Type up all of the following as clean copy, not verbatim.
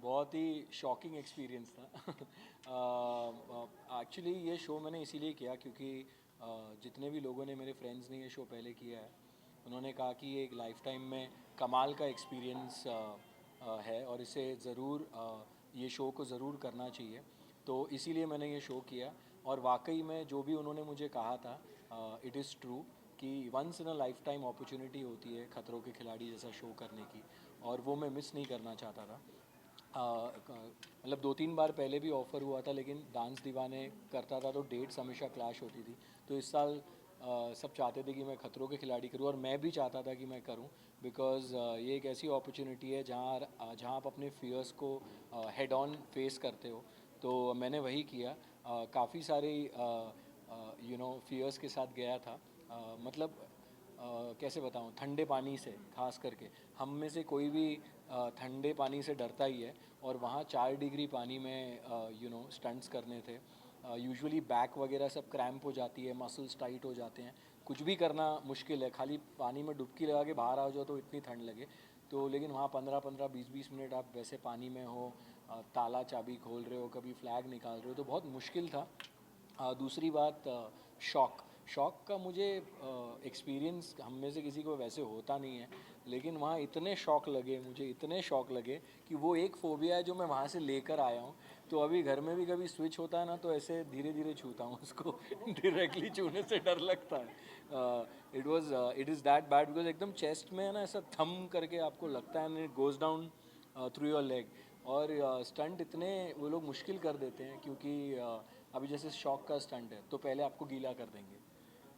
बहुत ही shocking experience था। Actually ये शो मैंने इसीलिए किया क्योंकि जितने भी लोगों ने, मेरे फ्रेंड्स ने ये शो पहले किया है, उन्होंने कहा कि ये एक लाइफ टाइम में कमाल का एक्सपीरियंस है और इसे ज़रूर ये शो को ज़रूर करना चाहिए। तो इसीलिए मैंने ये शो किया और वाकई में जो भी उन्होंने मुझे कहा था, इट इज़ ट्रू कि once in a lifetime opportunity होती है खतरों के खिलाड़ी जैसा शो करने की, और वो मैं मिस नहीं करना चाहता था। मतलब 2-3 बार पहले भी ऑफ़र हुआ था, लेकिन डांस दीवाने करता था तो डेट्स हमेशा क्लैश होती थी। तो इस साल सब चाहते थे कि मैं खतरों के खिलाड़ी करूं और मैं भी चाहता था कि मैं करूं, बिकॉज़ ये एक ऐसी अपॉर्चुनिटी है जहां आप अपने फियर्स को हेड ऑन फेस करते हो। तो मैंने वही किया। काफ़ी सारे फियर्स के साथ गया था। मतलब कैसे बताऊं, ठंडे पानी से खास करके हम में से कोई भी ठंडे पानी से डरता ही है, और वहाँ 4 डिग्री पानी में स्टंट्स करने थे। यूजुअली बैक वगैरह सब क्रैम्प हो जाती है, मसल्स टाइट हो जाते हैं, कुछ भी करना मुश्किल है, खाली पानी में डुबकी लगा के बाहर आ जाओ तो इतनी ठंड लगे। तो लेकिन वहाँ 15-15 20-20 मिनट आप वैसे पानी में हो, ताला चाबी खोल रहे हो, कभी फ्लैग निकाल रहे हो, तो बहुत मुश्किल था। दूसरी बात, शॉक शॉक का मुझे एक्सपीरियंस हम में से किसी को वैसे होता नहीं है, लेकिन वहाँ इतने शॉक लगे मुझे, इतने शॉक लगे कि वो एक फ़ोबिया है जो मैं वहाँ से लेकर आया हूँ। तो अभी घर में भी कभी स्विच होता है ना, तो ऐसे धीरे धीरे छूता हूँ उसको। डायरेक्टली छूने से डर लगता है। It is that bad, because एकदम चेस्ट में है ना, ऐसा थम करके आपको लगता है, and it goes down through your leg. और स्टंट इतने वो लोग मुश्किल कर देते हैं क्योंकि अभी जैसे शॉक का स्टंट है तो पहले आपको गीला कर देंगे।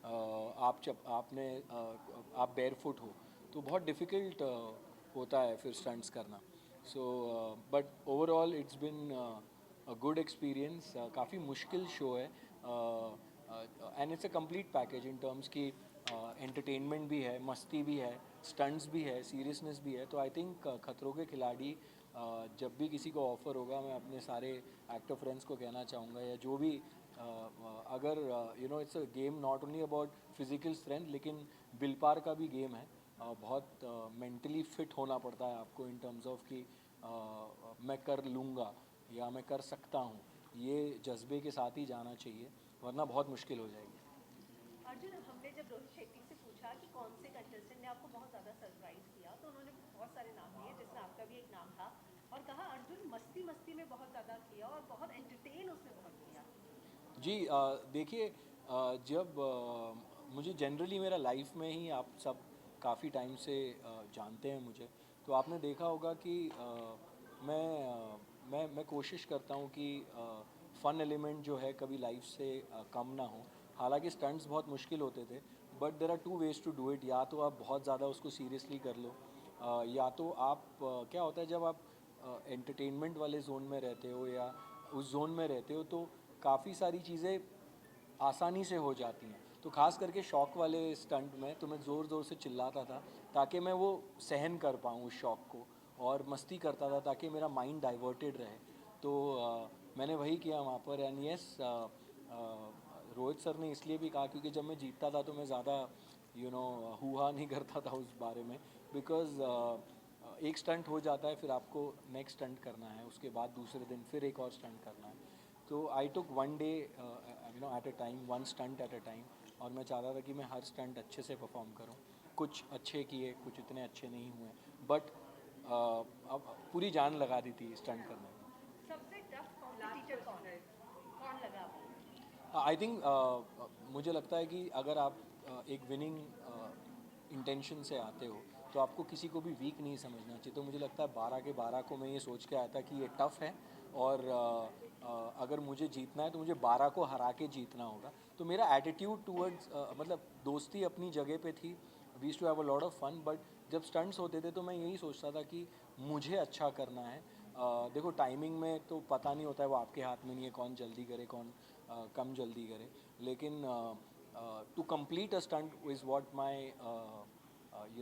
आप जब आप बेयर फुट हो तो बहुत डिफ़िकल्ट होता है फिर स्टंट्स करना। So but overall it's been a good experience. काफ़ी मुश्किल शो है, and it's a complete package in terms की एंटरटेनमेंट भी है, मस्ती भी है, स्टंट्स भी है, सीरियसनेस भी है। तो आई थिंक खतरों के खिलाड़ी जब भी किसी को ऑफ़र होगा, मैं अपने सारे एक्टर फ्रेंड्स को कहना चाहूँगा, या जो भी अगर it's a game not only about physical strength, लेकिन विल पावर का भी गेम है। बहुत मेंटली फिट होना पड़ता है आपको इन टर्म्स ऑफ कि मैं कर लूँगा या मैं कर सकता हूँ, ये जज्बे के साथ ही जाना चाहिए, वरना बहुत मुश्किल हो जाएगी। अर्जुन, हमने जब रोहित शेट्टी से पूछा कि कौन से कंटेस्टेंट ने आपको बहुत ज़्यादा सरप्राइज किया, तो उन्होंने बहुत सारे नाम लिए जिसमें आपका भी एक नाम था, और कहा अर्जुन मस्ती मस्ती में बहुत ज़्यादा किया और बहुत एंटरटेन उसने बहुत किया। जी, देखिए, जब मुझे जनरली मेरा लाइफ में ही, आप सब काफ़ी टाइम से जानते हैं मुझे, तो आपने देखा होगा कि मैं कोशिश करता हूँ कि फ़न एलिमेंट जो है कभी लाइफ से कम ना हो। हालांकि स्टंट्स बहुत मुश्किल होते थे, but there are two ways to do it. या तो आप बहुत ज़्यादा उसको सीरियसली कर लो, या तो आप क्या होता है जब आप एंटरटेनमेंट वाले जोन में रहते हो या उस जोन में रहते हो, तो काफ़ी सारी चीज़ें आसानी से हो जाती हैं। तो ख़ास करके शौक वाले स्टंट में तो मैं ज़ोर ज़ोर से चिल्लाता था ताकि मैं वो सहन कर पाऊँ उस शौक को, और मस्ती करता था ताकि मेरा माइंड डाइवर्टेड रहे। तो मैंने वही किया वहाँ पर। एंड यस, रोहित सर ने इसलिए भी कहा क्योंकि जब मैं जीतता था तो मैं ज़्यादा हुआ नहीं करता था उस बारे में, बिकॉज़ एक स्टंट हो जाता है, फिर आपको नेक्स्ट स्टंट करना है, उसके बाद दूसरे दिन फिर एक और स्टंट करना है। तो I took one day at a time, one stunt at a time, और मैं चाहता था कि मैं हर स्टंट अच्छे से परफॉर्म करूं। कुछ अच्छे किए, कुछ इतने अच्छे नहीं हुए, बट अब पूरी जान लगा दी थी स्टंट करने में। सबसे टफ कॉम्पिटिटर कौन है, कौन लगा आपको? आई थिंक मुझे लगता है कि अगर आप एक विनिंग इंटेंशन से आते हो तो आपको किसी को भी वीक नहीं समझना चाहिए। तो मुझे लगता है 12 के 12 को मैं ये सोच के आया था कि ये टफ़ है, और अगर मुझे जीतना है तो मुझे 12 को हरा के जीतना होगा। तो मेरा एटीट्यूड टूवर्ड्स, मतलब दोस्ती अपनी जगह पे थी, we used to have a lot of fun, but जब स्टंट्स होते थे तो मैं यही सोचता था कि मुझे अच्छा करना है। देखो, टाइमिंग में तो पता नहीं होता है, वो आपके हाथ में नहीं है कौन जल्दी करे, कौन कम जल्दी करे, लेकिन to complete a stunt is what my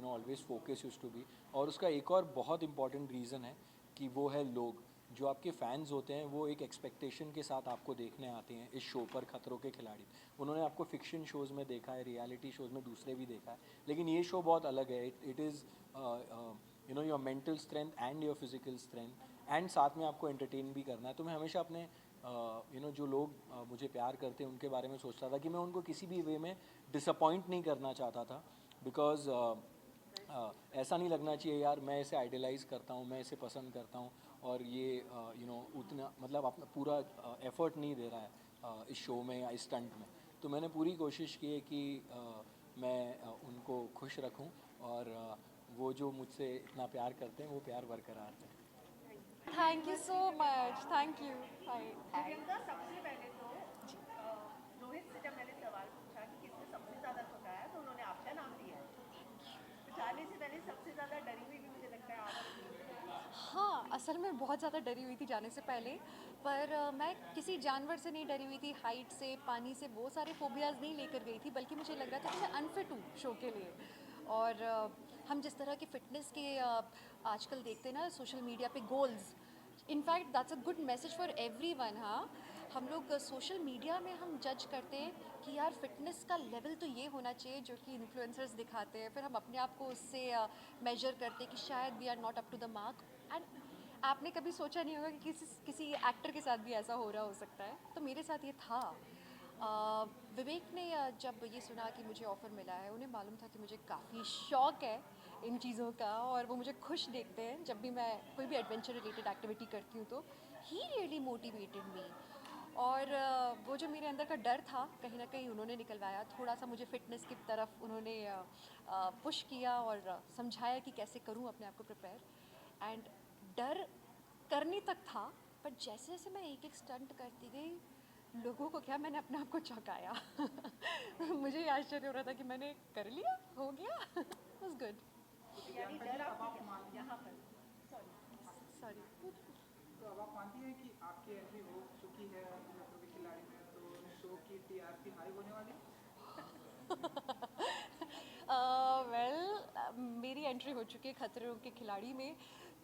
always focus used to be. और उसका एक और बहुत इंपॉर्टेंट रीज़न है कि वो है लोग जो आपके फैंस होते हैं, वो एक एक्सपेक्टेशन के साथ आपको देखने आते हैं इस शो पर, खतरों के खिलाड़ी। उन्होंने आपको फिक्शन शोज़ में देखा है, रियलिटी शोज़ में दूसरे भी देखा है, लेकिन ये शो बहुत अलग है। It is your mental strength and your physical strength and साथ में आपको एंटरटेन भी करना है। तो मैं हमेशा अपने जो लोग मुझे प्यार करते हैं उनके बारे में सोचता था कि मैं उनको किसी भी वे में डिसअपॉइंट नहीं करना चाहता था, बिकॉज ऐसा नहीं लगना चाहिए यार मैं इसे आइडियलाइज़ करता हूँ, मैं इसे पसंद करता हूँ और ये उतना मतलब अपना पूरा एफर्ट नहीं दे रहा है इस शो में या इस स्टंट में। तो मैंने पूरी कोशिश की है कि मैं उनको खुश रखूं और वो जो मुझसे इतना प्यार करते हैं वो प्यार बरकरार रहे। Thank you so much, thank you. Priyanka, सबसे पहले तो रोहित से जब मैंने सवाल पूछा कि किसने सबसे ज़्यादा झुकाया तो उन्होंने आपका नाम लिया। तो जाने से पहले सबसे ज़्यादा डरी हुई भी मुझे लगता है आप थी। हाँ, असल में बहुत ज़्यादा डरी हुई थी जाने से पहले, पर मैं किसी जानवर से नहीं डरी हुई थी, हाइट से, पानी से, वो सारे फोबियाज़ नहीं लेकर गई थी, बल्कि मुझे लग रहा था कि मैं अनफिट हूँ शो के लिए। और हम जिस तरह की फ़िटनेस के आजकल देखते हैं ना सोशल मीडिया पे goals, in fact that's a good message for everyone. हाँ, हम लोग सोशल मीडिया में हम जज करते हैं कि यार फिटनेस का लेवल तो ये होना चाहिए जो कि इन्फ्लुएंसर्स दिखाते हैं, फिर हम अपने आप को उससे मेजर करते हैं कि शायद we are not up to the mark. And आपने कभी सोचा नहीं होगा कि किसी एक्टर के साथ भी ऐसा हो रहा हो सकता है, तो मेरे साथ ये था। विवेक ने जब ये सुना कि मुझे ऑफ़र मिला है, उन्हें मालूम था कि मुझे काफ़ी शौक़ है इन चीज़ों का और वो मुझे खुश देखते हैं जब भी मैं कोई भी एडवेंचर रिलेटेड एक्टिविटी करती हूँ, तो ही रियली मोटिवेटेड मी। और वो जो मेरे अंदर का डर था कहीं ना कहीं उन्होंने निकलवाया, थोड़ा सा मुझे फ़िटनेस की तरफ उन्होंने पुश किया और समझाया कि कैसे करूँ अपने आप को प्रिपेयर। एंड डर करने तक था, पर जैसे जैसे मैं एक एक स्टंट करती गई, लोगों को क्या, मैंने अपने आप को चौंकाया। मुझे ये आश्चर्य हो रहा था कि मैंने कर लिया, हो गया। Was good. यानी डर आपकी यहाँ पर, सॉरी। तो अब आप मानती हैं कि आपकी एंट्री हो चुकी है खतरों के खिलाड़ी में, तो शो की टीआरपी हाई होने वाली है? वेल, मेरी एंट्री हो चुकी है खतरों के खिलाड़ी में,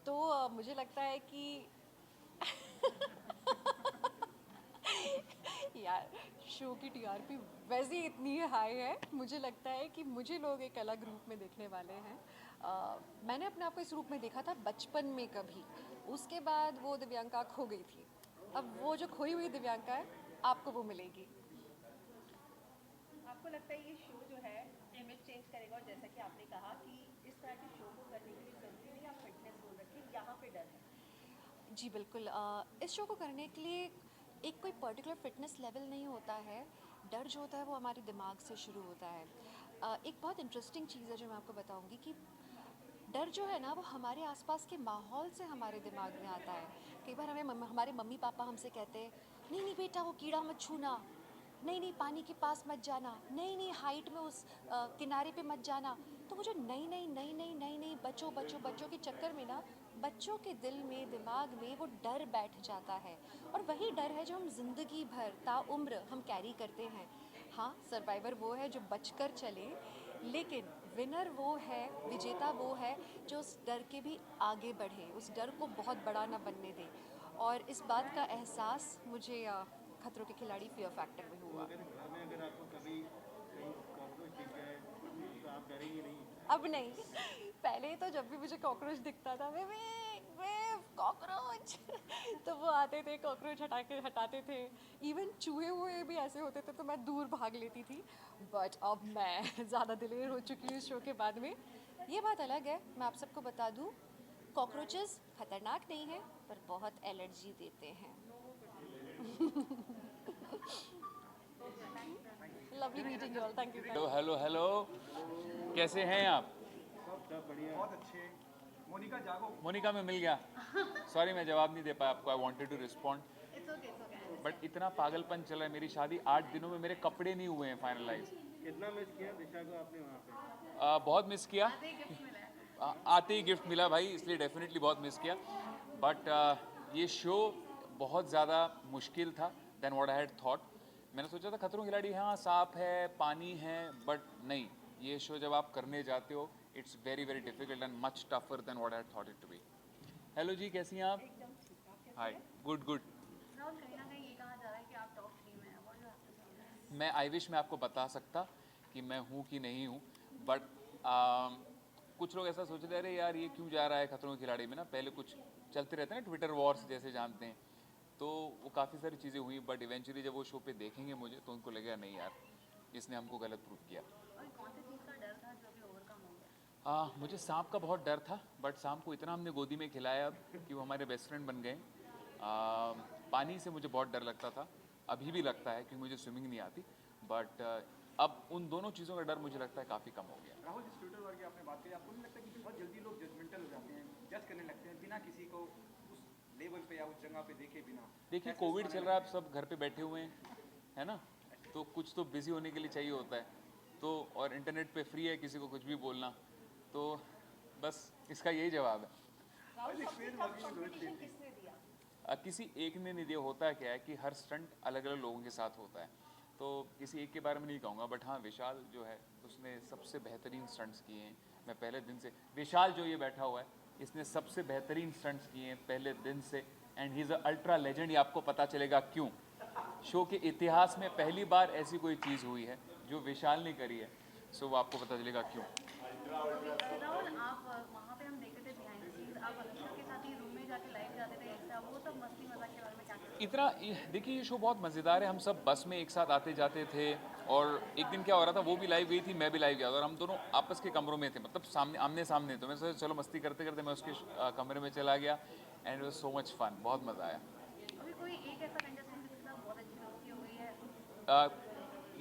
तो मुझे लगता है कि यार, शो की टीआरपी वैसे ही इतनी हाई है, मुझे लगता है कि मुझे लोग एक अलग रूप में देखने वाले हैं। मैंने अपने आप को इस रूप में देखा था बचपन में कभी, उसके बाद वो दिव्यांका खो गई थी। अब वो जो खोई हुई दिव्यांका है, आपको वो मिलेगी। आपको लगता है ये शो जो है इमेज चेंज करेगा? और जैसा कि आपने कहा कि इस तरह के शो को करने के लिए ज़रूरी नहीं आप फिटनेस बोल रखिए, यहाँ पे डर है। जी बिल्कुल, इस शो को करने के लिए एक कोई पर्टिकुलर फिटनेस लेवल नहीं होता है। डर जो होता है वो हमारे दिमाग से शुरू होता है। एक बहुत इंटरेस्टिंग चीज़ है जो मैं आपको बताऊंगी कि डर जो है ना वो हमारे आसपास के माहौल से हमारे दिमाग में आता है। कई बार हमारे मम्मी पापा हमसे कहते हैं, नहीं नहीं बेटा वो कीड़ा मत छूना, नहीं नहीं पानी के पास मत जाना, नहीं नहीं हाइट में उस किनारे पे मत जाना। तो वो जो नई नई नई नई नई नई बच्चों बच्चों बच्चों के चक्कर में ना बच्चों के दिल में दिमाग में वो डर बैठ जाता है, और वही डर है जो हम ज़िंदगी भर ताउम्र हम कैरी करते हैं। हाँ, सर्वाइवर वो है जो बचकर चले, लेकिन विनर वो है, विजेता वो है जो उस डर के भी आगे बढ़े, उस डर को बहुत बड़ा ना बनने दे। और इस बात का एहसास मुझे खतरों के खिलाड़ी फियर फैक्टर में हुआ। अगर घर में अगर आपको कभी कहीं कॉकरोच दिख जाए तो आप डरेंगे नहीं? अब नहीं, पहले तो जब भी मुझे कॉकरोच दिखता था, वे कॉकरोच तो वो आते थे, कॉकरोच हटाते थे। इवन चूहे हुए भी ऐसे होते थे तो मैं दूर भाग लेती थी। बट अब मैं ज़्यादा दिलेर हो चुकी हूँ इस शो के बाद में। ये बात अलग है, मैं आप सबको बता दूँ, कॉकरोचेस खतरनाक नहीं है पर बहुत एलर्जी देते हैं। Lovely meeting you all, thank you. Hello hello hello, कैसे हैं आप? सब बढ़िया। बहुत अच्छे। मोनिका जागो। मोनिका में मिल गया। सॉरी मैं जवाब नहीं दे पाया आपको, I wanted to respond, it's okay, it's okay. But इतना पागलपन चल रहा है। मेरी शादी 8 दिनों में मेरे कपड़े नहीं हुए हैं फाइनलाइज। कितना मिस किया दिशा को आपने वहाँ पे? बहुत मिस किया। आते ही गिफ्ट मिला भाई, इसलिए डेफिनेटली बहुत मिस किया। बट ये शो बहुत ज़्यादा मुश्किल था than what I had thought. मैंने सोचा था खतरों के खिलाड़ी हाँ सांप है, पानी है, बट नहीं, ये शो जब आप करने जाते हो it's very very difficult and much tougher than what I had thought it to be. Hello जी, कैसी हैं आप? एकदम ठीक, आप कैसे हाय, हैं? Good good. राहुल, कहीं ना कहीं ये कहा जा रहा है कि आप टॉप 3 में हैं, व्हाट डू हैव टू से? मैं आई विश मैं आपको बता सकता कि मैं हूँ कि नहीं हूँ, बट कुछ लोग ऐसा सोच रहे हैं अरे यार ये क्यों जा रहा है खतरों के खिलाड़ी में ना, पहले कुछ चलते रहते हैं ना ट्विटर वॉर्स जैसे जानते हैं, तो वो काफ़ी सारी चीज़ें हुई, बट इवेंचुअली जब वो शो पे देखेंगे मुझे तो उनको लगेगा नहीं यार इसने हमको गलत प्रूव किया। और कौन सी चीज़ का डर था जो अभी ओवरकम हो गया? मुझे सांप का बहुत डर था, बट सांप को इतना हमने गोदी में खिलाया अब कि वो हमारे बेस्ट फ्रेंड बन गए। पानी से मुझे बहुत डर लगता था, अभी भी लगता है क्योंकि मुझे स्विमिंग नहीं आती, बट अब उन दोनों चीज़ों का डर मुझे लगता है काफ़ी कम हो गया। राहुल, जिस ट्विटर वर्ग की आपने बात की, आपको नहीं लगता कि बहुत जल्दी लोग जजमेंटल हो जाते हैं, जज करने लगते हैं बिना किसी को उस लेवल पे या उस जगह पे देखे बिना? देखिए कोविड चल रहा है, आप सब घर पे बैठे हुए हैं, है ना, तो कुछ तो बिजी होने के लिए चाहिए होता है, तो और इंटरनेट पे फ्री है किसी को कुछ भी बोलना, तो बस इसका यही जवाब है। राहुल, सबसे टफ कंपटीशन किसने दिया? किसी एक ने नहीं दिया। होता क्या है कि हर स्टंट अलग अलग लोगों के साथ होता है, तो किसी एक के बारे में नहीं कहूँगा, बट हाँ विशाल जो है उसने सबसे बेहतरीन स्टंट्स किए हैं। मैं पहले दिन से, विशाल जो ये बैठा हुआ है इसने सबसे बेहतरीन स्टंट्स किए हैं पहले दिन से, and he is a ultra legend. ये आपको पता चलेगा क्यों। शो के इतिहास में पहली बार ऐसी कोई चीज़ हुई है जो विशाल ने करी है, सो वो आपको पता चलेगा क्यों। राहुल, आप वहाँ पे हम देखते थे बिहाइंड द सीन्स, आप अनुष्का के साथ ही रूम में जाके लाइव जाते थे, ऐसा वो सब मस्ती मजाक के बारे में क्या कहते इतना देखिए ये शो बहुत मज़ेदार है। हम सब बस में एक साथ आते जाते थे, और एक दिन क्या हो रहा था, वो भी लाइव गई थी, मैं भी लाइव गया था, और हम दोनों आपस के कमरों में थे, मतलब सामने आमने सामने। तो मैं सोचा चलो मस्ती करते करते मैं उसके कमरे में चला गया, and it was so much fun, बहुत मज़ा आया। अभी कोई एक ऐसा कंटेस्टेंट जिसके साथ बहुत अच्छी दोस्ती हो गई है?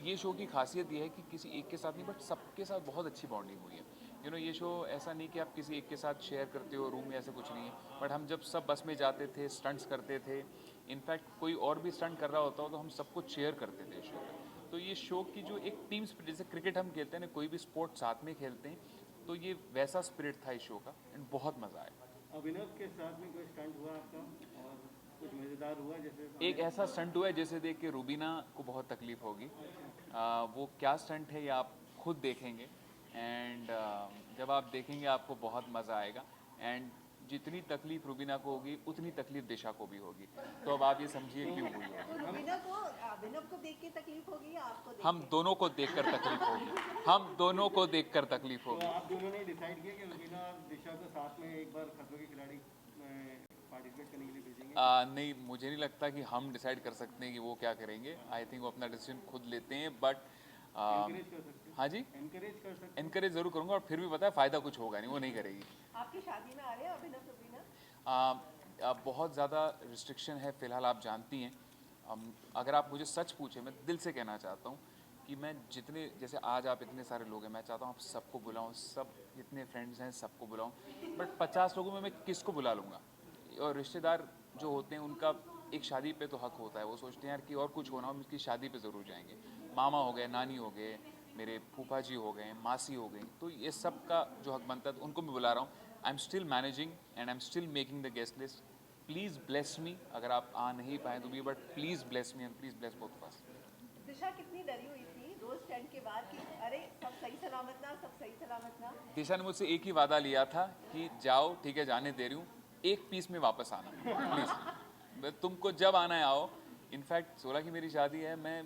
ये शो की खासियत ये है कि किसी एक के साथ नहीं बट सबके साथ बहुत अच्छी बॉन्डिंग हुई है। ये शो ऐसा नहीं कि आप किसी एक के साथ शेयर करते हो रूम में, ऐसा कुछ नहीं है, बट हम जब सब बस में जाते थे स्टंट्स करते थे, इनफैक्ट कोई और भी स्टंट कर रहा होता हो तो हम सब कुछ शेयर करते थे शो में। तो ये शो की जो एक टीम स्पिरिट, जैसे क्रिकेट हम खेलते हैं ना, कोई भी स्पोर्ट साथ में खेलते हैं, तो ये वैसा स्पिरिट था इस शो का, एंड बहुत मज़ा आया। अभिनव के साथ में कोई स्टंट हुआ आपका और कुछ मज़ेदार हुआ? जैसे एक ऐसा स्टंट हुआ है जैसे देख के रूबीना को बहुत तकलीफ होगी। वो क्या स्टंट है ये आप खुद देखेंगे, एंड जब आप देखेंगे आपको बहुत मज़ा आएगा, एंड जितनी तकलीफ रूबीना को होगी उतनी तकलीफ दिशा को भी होगी, तो अब आप ये समझिए क्यों हुई होगी। अभिनव को देख के तकलीफ होगी या आपको देख हम दोनों को देखकर तकलीफ होगी, हम दोनों को देखकर तकलीफ तो होगी। आप दोनों ने डिसाइड किया कि रुबीना और दिशा को साथ में एक बार खतरों के खिलाड़ी में पार्टिसिपेट करने के लिए भेजेंगे? नहीं, मुझे नहीं लगता कि हम डिसाइड कर सकते हैं कि वो क्या करेंगे। आई थिंक वो अपना डिसीजन खुद लेते हैं, बट एनकरेज कर सकते हैं? हाँ जी, एनकरेज कर सकते एनकरेज ज़रूर करूँगा, और फिर भी पता है फ़ायदा कुछ होगा नहीं, वो नहीं करेगी। आपकी शादी में आ रहे हैं अभिनव रूबीना? बहुत ज़्यादा रिस्ट्रिक्शन है फ़िलहाल, आप जानती हैं। अगर आप मुझे सच पूछे, मैं दिल से कहना चाहता हूँ कि मैं जितने, जैसे आज आप इतने सारे लोग हैं, मैं चाहता हूँ आप सबको बुलाऊँ, सब जितने फ्रेंड्स हैं सबको बुलाऊँ, बट 50 लोगों में मैं किसको बुला लूँगा? और रिश्तेदार जो होते हैं उनका एक शादी पे तो हक होता है, वो सोचते हैं यार कि और कुछ होना, हम इसकी शादी पे ज़रूर जाएंगे। मामा हो गए, नानी हो गए, मेरे फूफा जी हो गए, मासी हो गई, तो ये सब का जो हक बनता है तो उनको मैं बुला रहा हूँ। I am still managing and I am still making the guest list. Please bless me, अगर आप आ नहीं पाए तो भी, but please bless me and please bless both of us. Disha कितनी डरी हुई थी रोज स्टैंड के बाद कि अरे सब सही सलामत ना, सब सही सलामत ना? दिशा ने मुझसे एक ही वादा लिया था कि जाओ ठीक है, जाने दे रही हूँ, एक पीस में वापस आना प्लीज़, तुमको जब आना है आओ। इनफैक्ट 16 की मेरी शादी है, मैं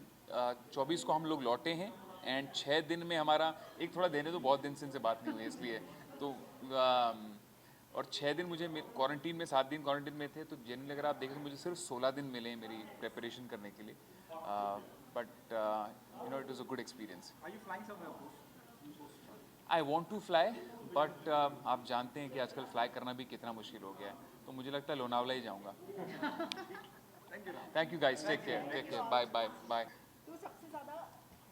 24 को हम लोग लौटे हैं, एंड 6 दिन में हमारा एक थोड़ा देने, तो बहुत दिन से इनसे बात नहीं हुई इसलिए तो और 6 दिन मुझे क्वारंटीन में, 7 दिन क्वारंटीन में थे, तो जनरली अगर आप देखें तो मुझे सिर्फ 16 दिन मिले हैं मेरी प्रिपरेशन करने के लिए, but it was a good experience. Are you flying somewhere post? I want to fly, but आप जानते हैं कि आजकल फ्लाई करना भी कितना मुश्किल हो गया है, तो मुझे लगता है लोनावला ही जाऊँगा। Thank you guys, take care, bye bye bye. तो सबसे ज़्यादा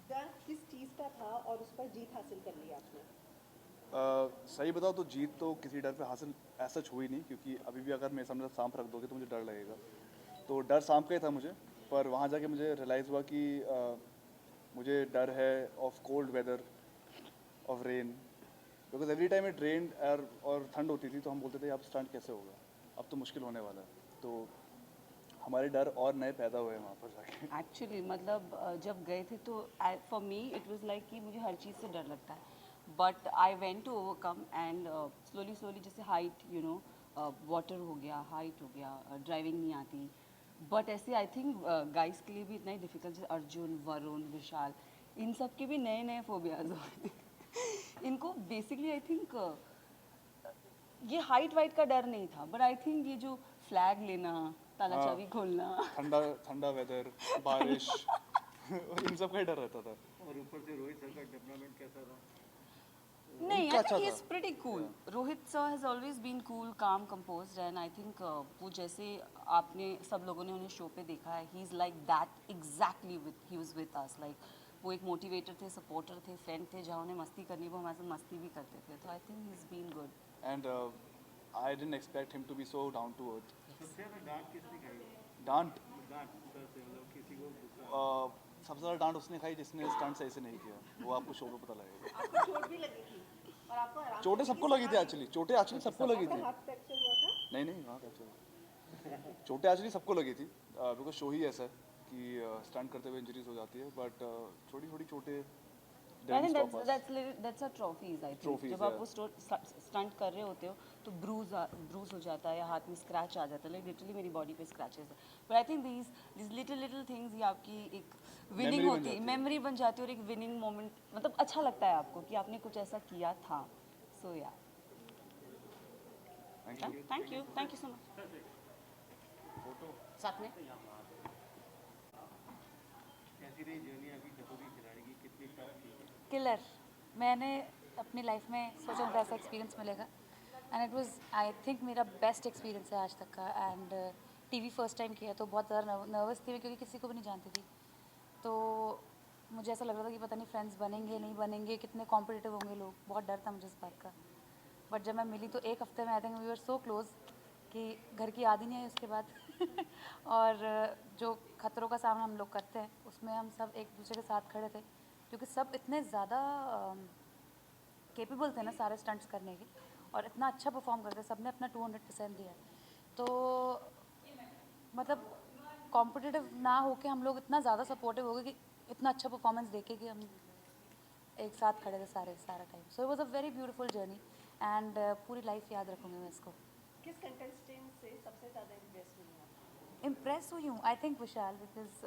डर किस चीज़ का था और उस पर जीत हासिल कर ली आपने? सही बताओ तो जीत तो किसी डर पे हासिल ऐसा हुई नहीं, क्योंकि अभी भी अगर मेरे सामने सांप रख दोगे तो मुझे डर लगेगा, तो डर सांप का ही था मुझे। पर वहाँ जाके मुझे रियलाइज़ हुआ कि मुझे डर है of cold weather, of rain, because every time it rain और ठंड होती थी तो हम बोलते थे अब स्टंट कैसे होगा, अब तो मुश्किल होने वाला है, तो हमारे डर और नए पैदा हुए वहाँ पर जाके। एक्चुअली मतलब जब गए थे तो for me it was like कि मुझे हर चीज़ से डर लगता है, but I went to overcome and slowly slowly, जैसे हाइट वाटर हो गया, हाइट हो गया, ड्राइविंग नहीं आती, बट ऐसे आई थिंक गाइस के लिए भी इतना ही डिफिकल्ट, जैसे अर्जुन, वरुण, विशाल, इन सब के भी नए नए फोबियाज हो गए। इनको बेसिकली आई थिंक ये हाइट वाइट का डर नहीं था, बट आई थिंक ये जो फ्लैग लेना, ताला हाँ। चाबी खोलना, ठंडा ठंडा वेदर, बारिश इन सब का ही डर रहता था। और ऊपर से रोहित सर का टेम्परामेंट कैसा था? नहीं, उनका I अच्छा think he's था। pretty cool. Rohit sir has always been cool, calm, composed, and I think वो जैसे आपने सब लोगों ने उन्हें शो पे देखा है, he's like that exactly with he was with us. Like वो एक मोटिवेटर थे, सपोर्टर थे, फ्रेंड थे, जहाँ उन्हें मस्ती करनी वो हमारे साथ मस्ती भी करते थे, तो I think he's been good. And I didn't expect him to be so down to earth. सबसे ज़्यादा डांट किसने खाई? डांट डांट सर से, मतलब किसी को गुस्सा? सबसे ज़्यादा डांट उसने खाई जिसने स्टंट सही से नहीं किया, वो आपको शो में पता लगेगा। आपको चोट भी लगी थी और आपको आराम चोटें सबको लगी थी एक्चुअली, चोटें एक्चुअली सबको लगी थी। हाथ फ्रैक्चर हुआ था। नहीं नहीं हाँ एक्चुअली चोटें एक्चुअली सबको लगी थी, बिकॉज शो ही ऐसा है कि स्टंट करते हुए इंजरीज हो जाती है, बट छोटी छोटी चोटें I think that's our trophies. I think Trophies, जब आप yeah. वो स्टंट कर रहे होते हो तो ब्रूज हो जाता है या हाथ में स्क्रैच आ जाता है, लाइक लिटरली मेरी बॉडी पे स्क्रैचेस है, but I think these little things ये आपकी एक विनिंग Memory बन होती है, जाती है। मेमोरी बन जाती है और एक विनिंग मोमेंट, मतलब अच्छा लगता है आपको कि आपने कुछ ऐसा किया था, सो या थैंक यू सो मच। साथ में कैसी रही जर्नी आपकी खतरों की खिलाड़ी की? कितनी टफ थी? किलर। मैंने अपनी लाइफ में सोचा नहीं था ऐसा एक्सपीरियंस मिलेगा, and it was I think मेरा बेस्ट एक्सपीरियंस है आज तक का। एंड टीवी फर्स्ट टाइम किया तो बहुत ज़्यादा नर्वस थी मैं, क्योंकि किसी को भी नहीं जानती थी, तो मुझे ऐसा लग रहा था कि पता नहीं फ्रेंड्स बनेंगे नहीं बनेंगे, कितने कॉम्पिटिटिव होंगे लोग, बहुत डर था मुझे इस बात का। बट जब मैं मिली तो एक हफ्ते में I think we were so close कि घर की याद ही नहीं आई उसके बाद और जो खतरों का सामना हम लोग करते हैं उसमें हम सब एक दूसरे के साथ खड़े थे, क्योंकि सब इतने ज़्यादा केपेबल थे ना सारे स्टंट्स करने के, और इतना अच्छा परफॉर्म करते, सब ने अपना 200% दिया। तो मतलब कॉम्पिटिटिव ना होके हम लोग इतना ज़्यादा सपोर्टिव हो गए कि इतना अच्छा परफॉर्मेंस देखे कि हम एक साथ खड़े थे सारा time. So it was a very beautiful journey, and पूरी लाइफ याद रखूँगी मैं इसको। किस कंटेस्टेंट से सबसे ज़्यादा इम्प्रेस हुई आप? इम्प्रेस हुई हूँ I think Vishal, because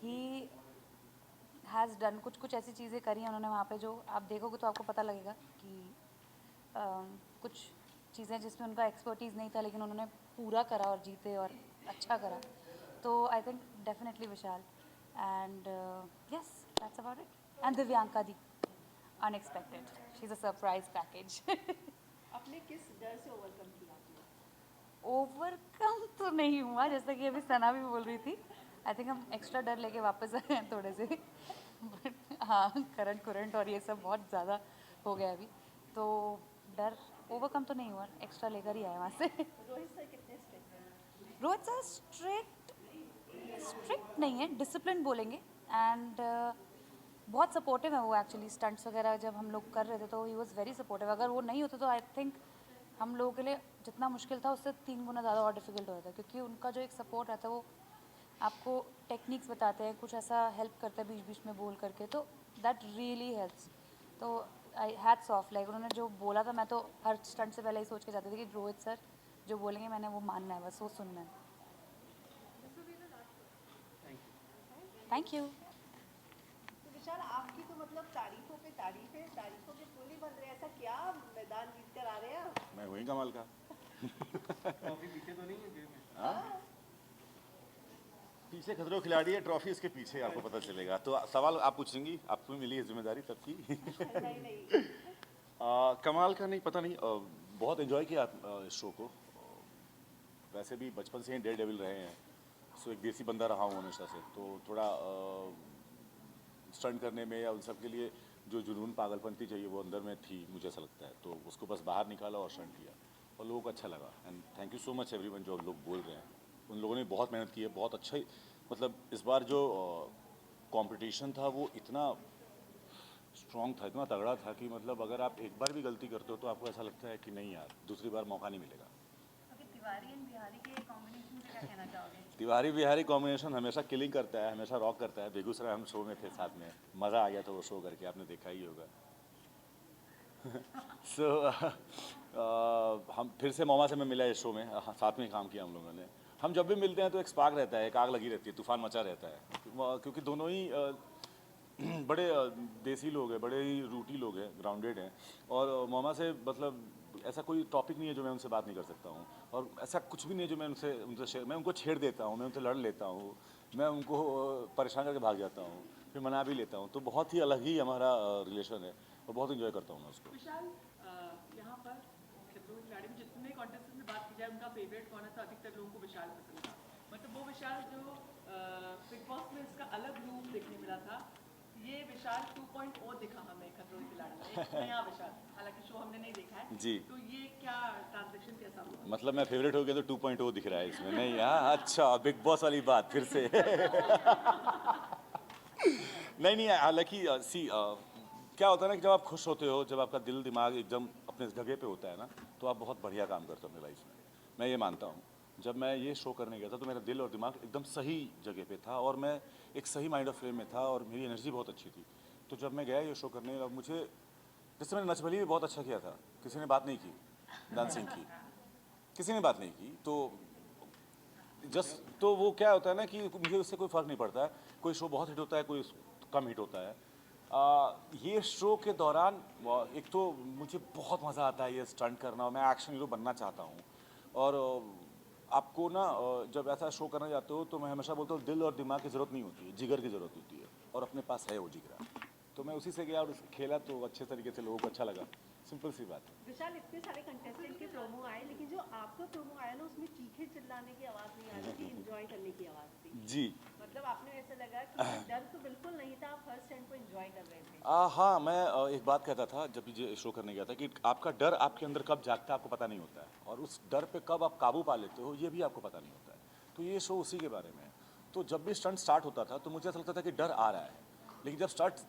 he has done कुछ ऐसी चीज़ें करी हैं उन्होंने वहाँ पे, जो आप देखोगे तो आपको पता लगेगा कि कुछ चीज़ें जिसमें उनका एक्सपर्टीज़ नहीं था लेकिन उन्होंने पूरा करा और जीते और अच्छा करा, तो I think definitely Vishal. And yes that's about it. And Divyanka the unexpected, she is a surprise package. आपने किस डर से ओवरकम किया आपने? ओवरकम तो नहीं हुआ, जैसा कि अभी सना भी बोल रही थी, आई थिंक हम एक्स्ट्रा डर लेके वापस आए हैं थोड़े से बट हाँ करंट और ये सब बहुत ज़्यादा हो गया अभी, तो डर ओवरकम तो नहीं हुआ, एक्स्ट्रा लेकर ही आए वहाँ से। रोहित सर कितने स्ट्रिक्ट हैं? रोहित सर स्ट्रिक्ट नहीं है, डिसिप्लिन बोलेंगे, एंड बहुत सपोर्टिव है वो एक्चुअली। स्टंट्स वगैरह जब हम लोग कर रहे थे तो ही वॉज वेरी सपोर्टिव, अगर वो नहीं होते तो आई थिंक हम लोगों के लिए जितना मुश्किल था उससे 3 गुना ज़्यादा और डिफिकल्ट हो जाता है, क्योंकि उनका जो एक सपोर्ट रहता है वो आपको टेक्निक्स बताते हैं, कुछ ऐसा हेल्प करता है बीच बीच में बोल करके, तो दैट रियली हेल्प्स। तो आई हैट्स ऑफ, लाइक उन्होंने जो बोला था मैं तो हर स्टंट से पहले ही सोच के जाती थी कि रोहित सर जो बोलेंगे मैंने वो मानना है, बस वो सुनना है। Thank you. तो विशाल आपकी तो मतलब तारीफों के पुल ही बन रहे हैं, ऐसा क्या मैदान जीत कर आ रहे हैं आप? मैं वही कमाल का। ट्रॉफी पीछे तो नहीं है जेब में? हाँ? पीछे खतरों के खिलाड़ी है, ट्रॉफी इसके पीछे आपको पता चलेगा। तो सवाल आप पूछेंगी, आपको मिली है जिम्मेदारी सबकी। नहीं कमाल का नहीं, पता नहीं, बहुत एंजॉय किया इस शो को। वैसे भी बचपन से ही डेयर डेविल रहे हैं, सो एक देसी बंदा रहा हूँ हमेशा से, तो थोड़ा स्टंट करने में या उन सब के लिए जो जुनून पागलपंती चाहिए वो अंदर में थी, मुझे ऐसा लगता है, तो उसको बस बाहर निकाला और स्टंट किया और लोगों को अच्छा लगा। And thank you so much everyone जो लोग बोल रहे हैं, उन लोगों ने बहुत मेहनत की है, बहुत अच्छा ही, मतलब इस बार जो कंपटीशन था वो इतना स्ट्रॉन्ग था, इतना तगड़ा था कि मतलब अगर आप एक बार भी गलती करते हो तो आपको ऐसा लगता है कि नहीं यार दूसरी बार मौका नहीं मिलेगा। तिवारी एंड बिहारी के कॉम्बिनेशन से क्या कहना चाहोगे? तिवारी बिहारी कॉम्बिनेशन हमेशा किलिंग करता है, हमेशा रॉक करता है। बेगूसराय हम शो में थे साथ में, मज़ा आ गया था वो शो करके, आपने देखा ही होगा। हम फिर से मोमा से मैं मिला इस शो में, साथ में काम किया हम लोगों ने। हम जब भी मिलते हैं तो एक स्पार्क रहता है, एक आग लगी रहती है, तूफान मचा रहता है, क्योंकि दोनों ही बड़े देसी लोग हैं, बड़े ही रूटी लोग हैं, ग्राउंडेड हैं। और मोमा से मतलब ऐसा कोई टॉपिक नहीं है जो मैं उनसे बात नहीं कर सकता हूँ, और ऐसा कुछ भी नहीं है जो मैं उनसे मैं उनको छेड़ देता हूँ, मैं उनसे लड़ लेता हूँ, मैं उनको परेशान करके भाग जाता हूँ, फिर मना भी लेता हूँ। तो बहुत ही अलग ही हमारा रिलेशन है और बहुत इन्जॉय करता हूँ मैं उसको। विशाल, यहाँ पर खतरों के खिलाड़ी में जितने कॉन्टेस्टेंट में बात की जाए उनका फेवरेट कौन है, तो अधिकतर लोगों को विशाल पसंद था। मतलब वो विशाल जो बिग बॉस में इसका अलग रूप देखने मिला था, ये विशाल 2.0 दिखा हमें खतरों के खिलाड़ी में, एक नया विशाल। हालांकि शो हमने नहीं देखा है जी। तो ये क्या ट्रांजेक्शन कैसा हुआ? मतलब मैं फेवरेट हो गया तो 2.0 दिख रहा है इसमें? नहीं, हाँ, अच्छा, बिग बॉस वाली बात फिर से। नहीं, हालांकि सी क्या होता है ना कि जब आप खुश होते हो, जब आपका दिल दिमाग एकदम अपने जगह पे होता है ना, तो आप बहुत बढ़िया काम करते हो अपनी लाइफ में। मैं ये मानता हूँ। जब मैं ये शो करने गया था तो मेरा दिल और दिमाग एकदम सही जगह पे था, और मैं एक सही माइंड ऑफ फ्रेम में था, और मेरी एनर्जी बहुत अच्छी थी। तो जब मैं गया ये शो करने, अब मुझे, जैसे मैंने नच बली भी बहुत अच्छा किया था, किसी ने बात नहीं की डांसिंग की, किसी ने बात नहीं की, तो जस्ट तो वो क्या होता है ना कि मुझे उससे कोई फ़र्क नहीं पड़ता है। कोई शो बहुत हिट होता है, कोई कम हिट होता है। ये शो के दौरान एक तो मुझे बहुत मज़ा आता है ये स्टंट करना, और मैं एक्शन हीरो बनना चाहता हूँ। और आपको ना जब ऐसा शो करने जाते हो तो मैं हमेशा बोलता हूँ दिल और दिमाग की ज़रूरत नहीं होती है, जिगर की ज़रूरत होती है, और अपने पास है वो जिगरा। तो मैं उसी से गया और खेला, तो अच्छे तरीके से लोगों को अच्छा लगा। सिंपल सी बात है। विशाल, इतने सारे कंटेस्टेंट के प्रोमो आए, लेकिन जो आपका प्रोमो आया ना उसमें चीखे चिल्लाने की आवाज़ नहीं आ रही थी, एंजॉय करने की आवाज़ थी। जी। मतलब आपने ऐसा लगा कि डर तो बिल्कुल नहीं था, आप हर स्टैंड को एंजॉय कर रहे थे। हाँ, मैं एक बात कहता था जब ये शो करने गया था कि आपका डर आपके अंदर कब जागता है आपको पता नहीं होता है, और उस डर पे कब आप काबू पा लेते हो ये भी आपको पता नहीं होता है। तो ये शो उसी के बारे में है। तो जब भी स्टंट स्टार्ट होता था तो मुझे ऐसा लगता था कि डर आ रहा है, लेकिन जब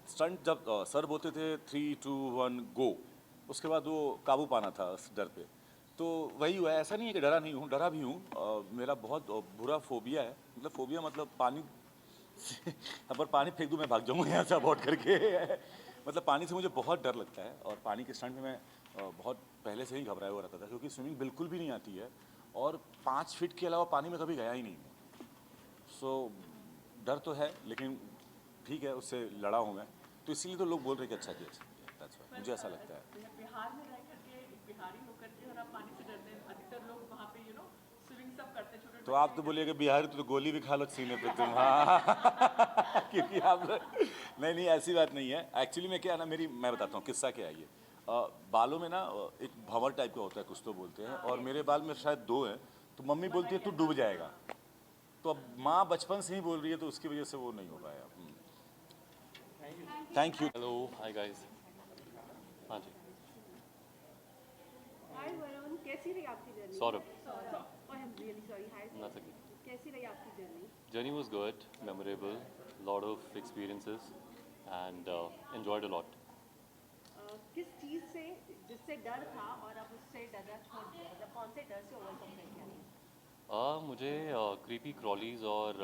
स्टंट जब सर बोलते थे 3, 2, 1 गो, उसके बाद वो काबू पाना था उस डर पे। तो वही हुआ है। ऐसा नहीं है कि डरा नहीं हूँ, डरा भी हूँ। मेरा बहुत बुरा फोबिया है, मतलब फोबिया मतलब पानी अगर पानी फेंक दूँ मैं भाग जाऊँगा यहाँ से अबॉर्ड करके। मतलब पानी से मुझे बहुत डर लगता है, और पानी के स्टंट में मैं बहुत पहले से ही घबराया हुआ रहता था, क्योंकि स्विमिंग बिल्कुल भी नहीं आती है, और 5 फीट के अलावा पानी में कभी गया ही नहीं हूँ। सो डर तो है, लेकिन ठीक है, उससे लड़ा हूँ मैं, तो इसीलिए तो लोग बोल रहे हैं कि अच्छा किया, That's why, मुझे ऐसा लगता है। बिहार में रह करके, बिहारी होकर के, और आप पानी से डरते हैं। अधिकतर लोग वहाँ पे स्विमिंग सब करते हैं, छोटे तो आप तो बोलिए कि बिहारी तो गोली भी खा लो सीने पे तुम। हाँ। क्योंकि आप नहीं, ऐसी बात नहीं है। एक्चुअली में क्या है ना, मैं बताता हूँ किस्सा क्या है ये। बालों में ना एक भंवर टाइप का होता है, कुछ तो बोलते हैं, और मेरे बाल में शायद 2 हैं, तो मम्मी बोलती है तू डूब जाएगा। तो अब माँ बचपन से ही बोल रही है, तो उसकी वजह से वो नहीं हो पाया। Thank you. Hello, hi guys. हाँ जी, हाय वरुण, कैसी रही आपकी journey? Saurabh. I am really sorry. Hi That's okay. कैसी रही आपकी journey? Journey was good, memorable, lot of experiences, and enjoyed a lot. किस चीज़ से, जिससे डर था और अब उससे डरना छोड़ दिया, मतलब कौन से डर से ओवरकम कर दिया? मुझे क्रीपी क्रॉलीज और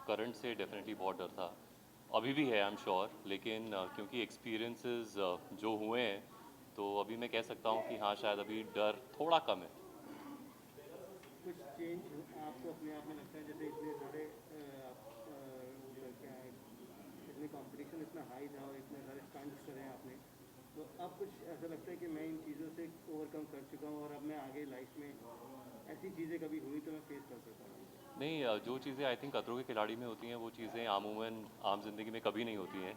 करंट से डेफिनेटली बहुत डर था, अभी भी है आई एम श्योर, लेकिन क्योंकि एक्सपीरियंसेस जो हुए हैं, तो अभी मैं कह सकता हूँ कि हाँ शायद अभी डर थोड़ा कम है। कुछ चेंज आपको अपने आप में लगता है, जैसे इतने सारे क्या है, इतने कंपटीशन इतना हाई था और इतने सारे स्टंट्स करे आपने, तो अब कुछ ऐसा लगता है कि मैं इन चीज़ों से ओवरकम कर चुका हूँ और अब मैं आगे लाइफ में ऐसी चीज़ें कभी हुई तो मैं फेस कर सकता हूँ? नहीं, जो चीज़ें आई थिंक खतरों के खिलाड़ी में होती हैं वो चीज़ें आमूमन आम जिंदगी में कभी नहीं होती हैं,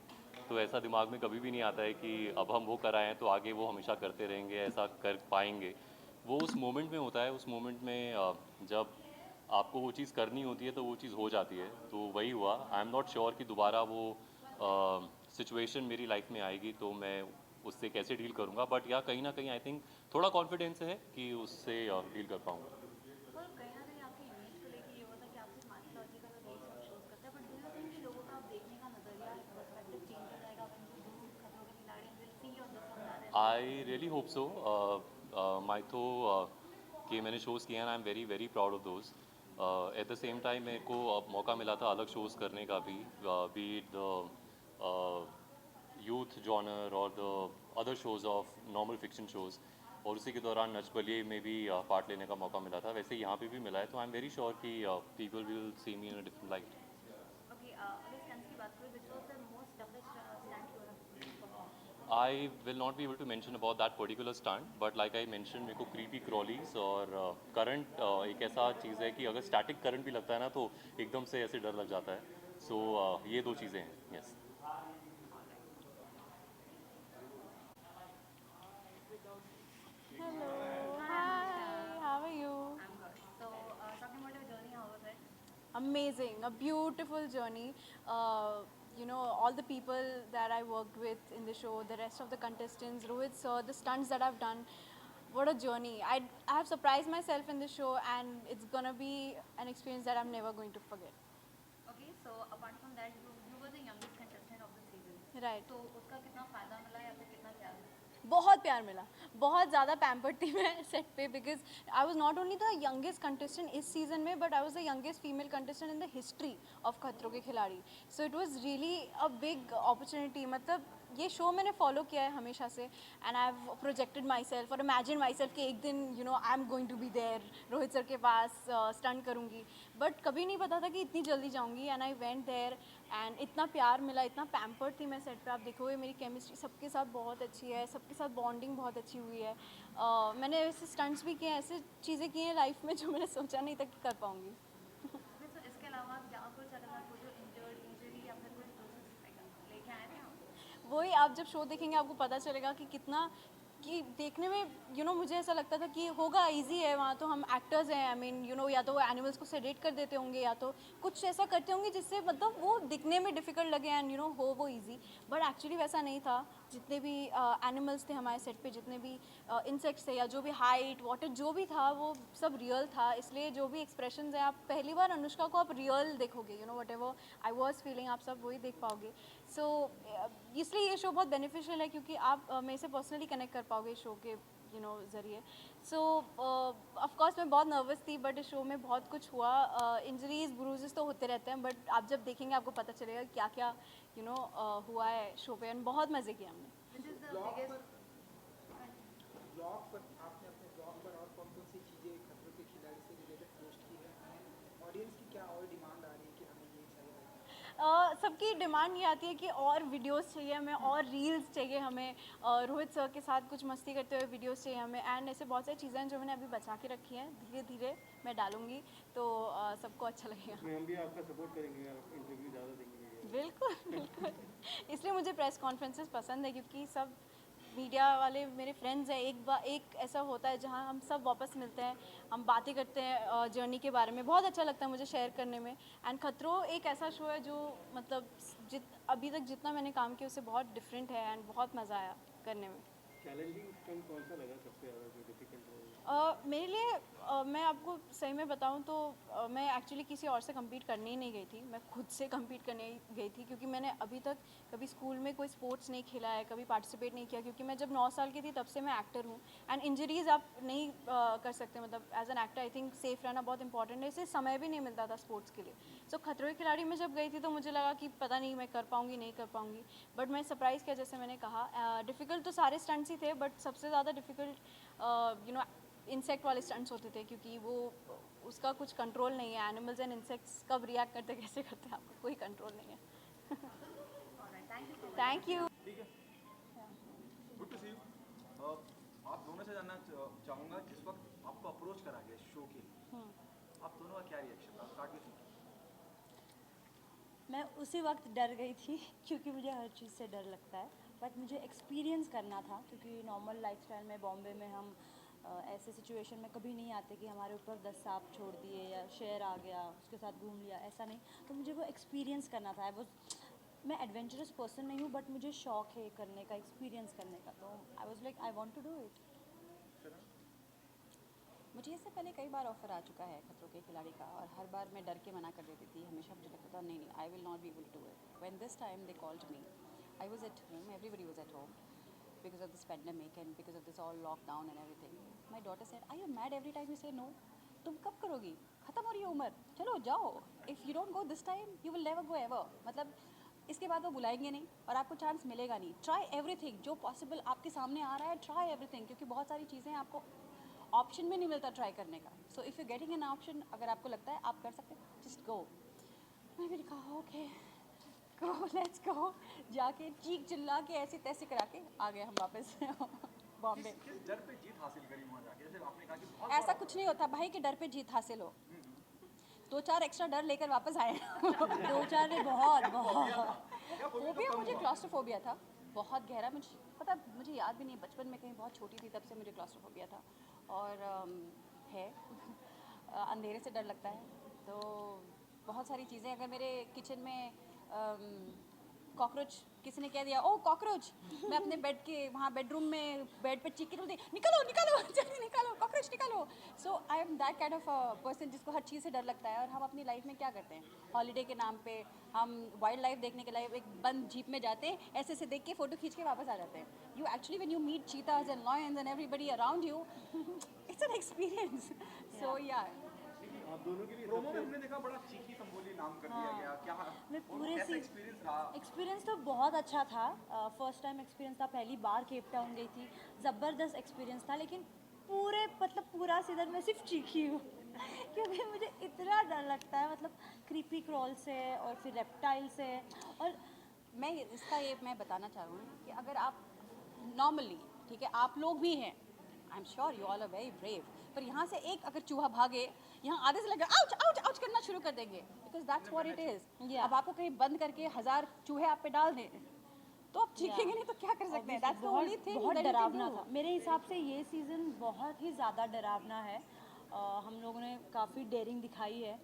तो ऐसा दिमाग में कभी भी नहीं आता है कि अब हम वो कराएं तो आगे वो हमेशा करते रहेंगे, ऐसा कर पाएंगे। वो उस मोमेंट में होता है, उस मोमेंट में जब आपको वो चीज़ करनी होती है तो वो चीज़ हो जाती है, तो वही हुआ। आई एम नॉट श्योर कि दोबारा वो सिचुएशन मेरी लाइफ में आएगी तो मैं उससे कैसे डील करूँगा, बट या कहीं ना कहीं आई थिंक थोड़ा कॉन्फिडेंस है कि उससे डील कर पाऊँगा। और कहीं ना कहीं आपकी इमेज को लेके ये होता है कि आप सिर्फ माइथोलॉजिकल और यही सब शोज करते हैं, बट डू यू थिंक कि लोगों का आप देखने का नजरिया, पर्सपेक्टिव चेंज हो जाएगा व्हेन यू डू खतरों के खिलाड़ी, will see yourself from that angle? I really hope so. Mytho के मैंने शोज़ किए हैं, I am very very proud of those. At the same time मेरे को मौका मिला था अलग शोज़ करने का भी, be it the youth genre और the other shows of normal fiction shows, और उसी के दौरान नच बलिए में भी पार्ट लेने का मौका मिला था, वैसे यहाँ पे भी मिला है, तो आई एम वेरी श्योर कि people will see me in a different light. Okay, अगर स्टंट्स की बात करें, which was the most toughest I will not be able to mention about that particular stunt, but like I mentioned, मेरे को creepy crawlies और current एक ऐसा चीज़ है कि अगर static current भी लगता है ना तो एकदम से ऐसे डर लग जाता है. So ये दो चीज़ें हैं. Yes. Hello. Hi. How are you? I'm good. So, talking about your journey, how was it? Amazing, a beautiful journey. You know, all the people that I worked with in the show, the rest of the contestants, Rohit sir, the stunts that I've done, what a journey. I have surprised myself in the show, and it's gonna be an experience that I'm never going to forget. Okay, so apart from that, you were the youngest contestant of the season. Right. तो उसका कितना फायदा मिला या फिर कितना प्यार मिला? बहुत प्यार मिला, बहुत ज़्यादा पैम्पर्ड थी मैं सेट पे, because I was not only the youngest contestant इस सीजन में, but I was the youngest female contestant in the history of Khatron ke Khiladi. So it was really a big opportunity. मतलब ये शो मैंने फॉलो किया है हमेशा से, and I have projected myself और इमेजिन माई सेल्फ कि एक दिन you know I am going to be there, Rohit sir के पास स्टंट करूँगी, बट कभी नहीं पता था कि इतनी जल्दी जाऊँगी. And I went there and इतना प्यार मिला, इतना पैम्पर्ड थी मैं सेट पे. आप देखोगे मेरी केमिस्ट्री सबके साथ बहुत अच्छी है, सबके साथ बॉन्डिंग बहुत अच्छी हुई है. मैंने ऐसे स्टंट्स भी किए हैं, ऐसे चीज़ें की हैं लाइफ में जो मैंने सोचा नहीं था कि कर पाऊँगी. तो इसके अलावा क्या कुछ अगर आपको जो इंजरी या फिर कोई प्रोसेस लेके आए थे आप? वही आप जब शो देखेंगे आपको पता चलेगा कि कितना, कि देखने में यू नो मुझे ऐसा लगता था कि होगा इजी है, वहाँ तो हम एक्टर्स हैं, आई मीन यू नो या तो वो एनिमल्स को सेडेट कर देते होंगे या तो कुछ ऐसा करते होंगे जिससे मतलब वो दिखने में डिफ़िकल्ट लगे एंड यू नो हो वो इजी, बट एक्चुअली वैसा नहीं था. जितने भी एनिमल्स थे हमारे सेट पे, जितने भी इंसेक्ट्स थे या जो भी हाइट वाटर जो भी था वो सब रियल था. इसलिए जो भी एक्सप्रेशंस हैं, आप पहली बार अनुष्का को आप रियल देखोगे, you know what ever I was feeling आप सब वही देख पाओगे. सो इसलिए ये शो बहुत बेनिफिशियल है क्योंकि आप मेरे से पर्सनली कनेक्ट कर पाओगे इस शो के यू नो ज़रिए. सो ऑफकोर्स मैं बहुत नर्वस थी, बट इस शो में बहुत कुछ हुआ. इंजरीज ब्रूजेस तो होते रहते हैं, बट आप जब देखेंगे आपको पता चलेगा क्या क्या यू नो हुआ है शो पे, एंड बहुत मज़े किए हमने. ब्लॉग पर आपने अपने ब्लॉग पर और कौन कौन सी चीज़ें खतरों के खिलाड़ी से रिलेटेड पोस्ट की है, ऑडियंस की क्या और डिमांड आ रही है कि हमें ये चाहिए? सबकी डिमांड ये आती है कि और वीडियोस चाहिए हमें, और रील्स चाहिए हमें, रोहित सर के साथ कुछ मस्ती करते हुए वीडियोस चाहिए हमें, एंड ऐसे बहुत सारी चीज़ें हैं जो मैंने अभी बचा के रखी हैं. धीरे धीरे मैं डालूंगी तो सबको अच्छा लगेगा. हम भी आपका सपोर्ट करेंगे, आप इंटरव्यू ज़्यादा देंगे. बिल्कुल बिल्कुल. इसलिए मुझे प्रेस कॉन्फ्रेंसेस पसंद है क्योंकि सब मीडिया वाले मेरे फ्रेंड्स हैं. एक ऐसा होता है जहाँ हम सब वापस मिलते हैं, हम बातें करते हैं जर्नी के बारे में. बहुत अच्छा लगता है मुझे शेयर करने में. एंड खतरों एक ऐसा शो है जो मतलब अभी तक जितना मैंने काम किया उससे बहुत डिफरेंट है एंड बहुत मज़ा आया करने में. चैलेंजिंग स्टंट कौन सा लगा सबसे ज़्यादा, जो डिफिकल्ट हो? मेरे लिए मैं आपको सही में बताऊं तो मैं एक्चुअली किसी और से compete करने ही नहीं गई थी. मैं खुद से compete करने गई थी क्योंकि मैंने अभी तक कभी स्कूल में कोई स्पोर्ट्स नहीं खेला है, कभी पार्टिसिपेट नहीं किया, क्योंकि मैं जब 9 साल की थी तब से मैं एक्टर हूँ. एंड इंजरीज आप नहीं कर सकते, मतलब as an actor I think safe रहना बहुत इंपॉर्टेंट है. इससे समय भी नहीं मिलता था स्पोर्ट्स के लिए. सो खतरों के खिलाड़ी में जब गई थी तो मुझे लगा कि पता नहीं मैं कर पाऊँगी नहीं कर पाऊँगी, बट मैं सरप्राइज़ किया. जैसे मैंने कहा डिफ़िकल्ट तो सारे स्टंट्स ही थे, बट सबसे ज़्यादा डिफ़िकल्ट यू नो इंसेक्ट वाले स्टंट्स होते थे क्योंकि वो उसका कुछ कंट्रोल नहीं है. एनिमल्स एंड इंसेक्ट्स कब रिएक्ट करते कैसे करते हैं आपको कोई कंट्रोल नहीं है. Thank you. Good to see you. आप दोनों से जानना चाहूँगा, जिस वक्त आपको अप्रोच करा गया शो के लिए, आप दोनों का क्या रिएक्शन था? Start with. मैं उसी वक्त डर गई थी क्योंकि मुझे हर चीज़ से डर लगता है, बट मुझे एक्सपीरियंस करना था क्योंकि नॉर्मल लाइफस्टाइल में बॉम्बे में हम ऐसे सिचुएशन में कभी नहीं आते कि हमारे ऊपर 10 सांप छोड़ दिए या शेर आ गया उसके साथ घूम लिया, ऐसा नहीं. तो मुझे वो एक्सपीरियंस करना था. मैं एडवेंचरस पर्सन नहीं हूँ, बट मुझे शौक है करने का, एक्सपीरियंस करने का. तो I was like I want to do it. मुझे इससे पहले कई बार ऑफर आ चुका है खतरों के खिलाड़ी का, और हर बार मैं डर के मना कर देती थी. हमेशा मुझे लगता था नहीं I will not be able to do it. When this time they called me, I was at home, everybody was at home because of this pandemic and because of this all lockdown and everything. My daughter said, are you mad every time you say no? तुम कब करोगी, ख़त्म हो रही है उम्र, चलो जाओ. If you don't go this time you will never go ever. मतलब इसके बाद वो बुलाएंगे नहीं और आपको चांस मिलेगा नहीं. ट्राई एवरीथिंग जो पॉसिबल आपके सामने आ रहा है, ट्राई एवरीथिंग, क्योंकि बहुत सारी चीज़ें आपको ऑप्शन में नहीं मिलता ट्राई करने का. So if you getting an option, अगर आपको लगता है आप कर सकते हैं, जस्ट गो. मैं भी लिखा ओके लेट्स गो, जाके चीख चिल्ला के ऐसे तैसे करा के आ गए हम वापस बॉम्बे। किस डर पे जीत हासिल करी वहाँ जाके? जैसे आपने कहा कि बहुत ऐसा कुछ नहीं होता भाई कि डर पे जीत हासिल हो, 2-4 एक्स्ट्रा डर लेकर वापस आए 2-4 ने बहुत फोबिया, मुझे क्लॉस्ट्रोफोबिया था बहुत गहरा। मुझे याद भी नहीं, बचपन में कहीं बहुत छोटी थी तब से मुझे क्लॉस्ट्रोफोबिया था और है अंधेरे से डर लगता है। तो बहुत सारी चीज़ें, अगर मेरे किचन में कॉकरोच किसी ने कह दिया ओ कॉकरोच, मैं अपने बेड के वहाँ बेडरूम में बेड पे चीख के बोलती निकालो निकालो जल्दी निकालो कॉकरोच निकालो। So I am that kind of person जिसको हर चीज़ से डर लगता है। और हम अपनी लाइफ में क्या करते हैं, हॉलीडे के नाम पे हम वाइल्ड लाइफ देखने के लिए एक बंद जीप में जाते हैं, ऐसे ऐसे देख के फ़ोटो खींच के वापस आ जाते हैं। You actually when you meet cheetahs and lions and everybody around you, it's an experience. So या आप दोनों के लिए प्रोमो में हमने देखा बड़ा चीकी संबोली नाम कर दिया गया, क्या मैं पूरे कैसा एक्सपीरियंस रहा? एक्सपीरियंस तो बहुत अच्छा था। फर्स्ट टाइम एक्सपीरियंस था, पहली बार केप टाउन गई थी, ज़बरदस्त एक्सपीरियंस था। लेकिन पूरा सीज़न में सिर्फ चीखी हूँ क्योंकि मुझे इतना डर लगता है, मतलब क्रीपी क्रॉल से और फिर रेप्टाइल से। और मैं बताना चाह रही हूँ कि अगर आप नॉर्मली, ठीक है आप लोग भी हैं, I am sure you all are very brave, पर यहाँ से एक अगर चूहा भागे, यहाँ आधे से लगा आउच आउच आउच करना शुरू कर देंगे, because that's what it is. अब आपको कहीं बंद करके 1000 चूहे आप पे डाल दें तो आप चीखेंगे नहीं तो क्या कर सकते हैं। That's the only thing. बहुत डरावना था मेरे हिसाब से, ये सीज़न बहुत ही ज़्यादा डरावना है। हम लोगों ने काफ़ी डेयरिंग दिखाई है,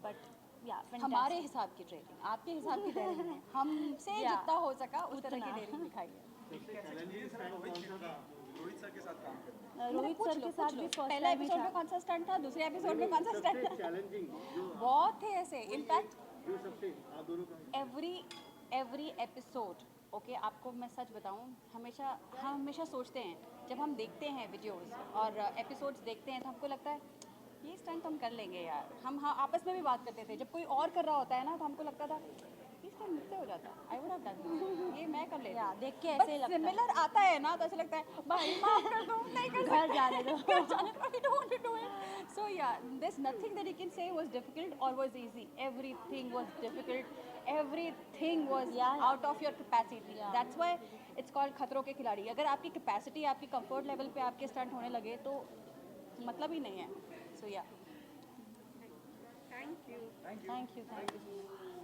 बट या हमारे हिसाब की ट्रेनिंग, आपके हिसाब की ट्रेनिंग है, हमसे जितना हो सका उस तरह की ट्रेनिंग दिखाई है। रोहित सर के साथ काम करना, रोहित सर के साथ भी पहला एपिसोड में कौन सा स्टंट था, दूसरे एपिसोड में कौन सा स्टंट था, चैलेंजिंग बहुत थे ऐसे। इनफैक्ट जो सबसे आप दोनों का एवरी एपिसोड, ओके आपको मैं सच बताऊं, हम हमेशा सोचते हैं जब हम देखते हैं वीडियोस और एपिसोड्स देखते हैं तो हमको लगता है ये स्टंट हम कर लेंगे यार। हम आपस में भी बात करते थे, जब कोई और कर रहा होता है ना तो हमको लगता था ये स्टंट मुझसे हो जाता, आई वुड हैव डन, ये मैं कर लेती, देख के ऐसे ही लगता है। सिमिलर आता है ना तो ऐसा लगता है भाई माफ कर दो, नहीं कर घर जाने दो। घर जाने दो, I don't want to do it. So yeah, there's nothing that you can say was difficult or was easy. Everything was difficult. Everything was out of your capacity. That's why it's called खतरों के खिलाड़ी। अगर आपकी capacity, आपकी comfort level पे आपके stunt होने लगे तो मतलब ही नहीं है। So yeah. Thank you. Thank you.